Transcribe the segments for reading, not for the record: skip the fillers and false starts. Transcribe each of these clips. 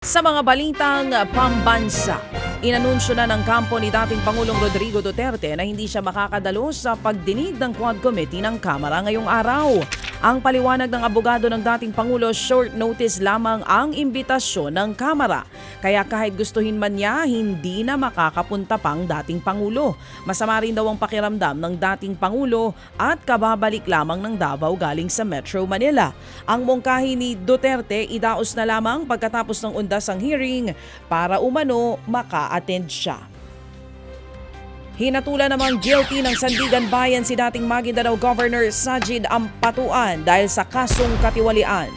Sa mga balitang pambansa, inanunsyo na ng kampo ni dating Pangulong Rodrigo Duterte na hindi siya makakadalo sa pagdinig ng Quad Committee ng Kamara ngayong araw. Ang paliwanag ng abogado ng dating Pangulo, short notice lamang ang imbitasyon ng Kamara. Kaya kahit gustuhin man niya, hindi na makakapunta pang dating Pangulo. Masama rin daw ang pakiramdam ng dating Pangulo at kababalik lamang ng Davao galing sa Metro Manila. Ang mungkahi ni Duterte idaos na lamang pagkatapos ng undas ang hearing para umano maka-attend siya. Hinatulan namang guilty ng Sandigan Bayan si dating Maguindanao Governor Sajid Ampatuan dahil sa kasong katiwalian.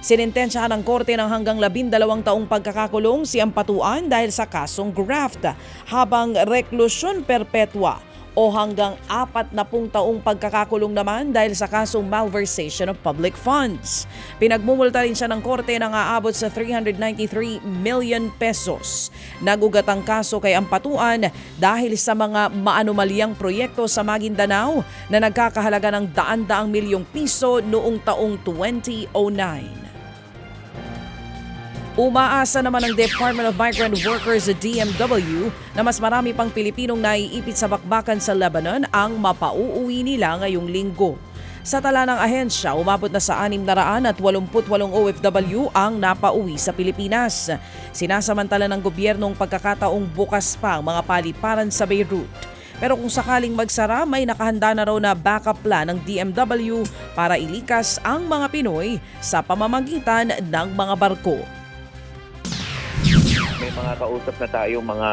Sinintensyahan ng korte ng hanggang 12 taong pagkakakulong si Ampatuan dahil sa kasong graft, habang reklusyon perpetua o hanggang 40 taong pagkakakulong naman dahil sa kasong malversation of public funds. Pinagmumulta rin siya ng korte na aabot sa 393 million pesos. Nagugat ang kaso kay Ampatuan dahil sa mga maanumalyang proyekto sa Maguindanao na nagkakahalaga ng daan-daang milyong piso noong taong 2009. Umaasa naman ang Department of Migrant Workers o DMW na mas marami pang Pilipinong naiipit sa bakbakan sa Lebanon ang mapauuwi nila ngayong linggo. Sa tala ng ahensya, umabot na sa 688 OFW ang napauwi sa Pilipinas. Sinasamantala ng gobyernong pagkakataong bukas pa ang mga paliparan sa Beirut. Pero kung sakaling magsara, may nakahanda na raw na backup plan ng DMW para ilikas ang mga Pinoy sa pamamagitan ng mga barko. May mga kausap na tayo, mga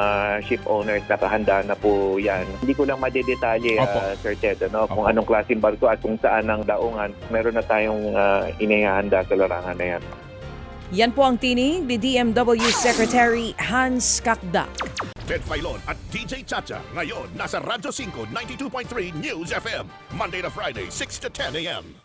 ship owners, nakahanda na po yan. Hindi ko lang madedetalye, Sir Ted, kung anong klaseng barko at kung saan ang daungan. Meron na tayong inihahanda sa larangan na yan. Yan po ang tinig ni DMW Secretary Hans Kakdak. Ted Filon at DJ Chacha. Ngayon, nasa Radyo 5, 92.3 News FM. Monday to Friday, 6 to 10 a.m.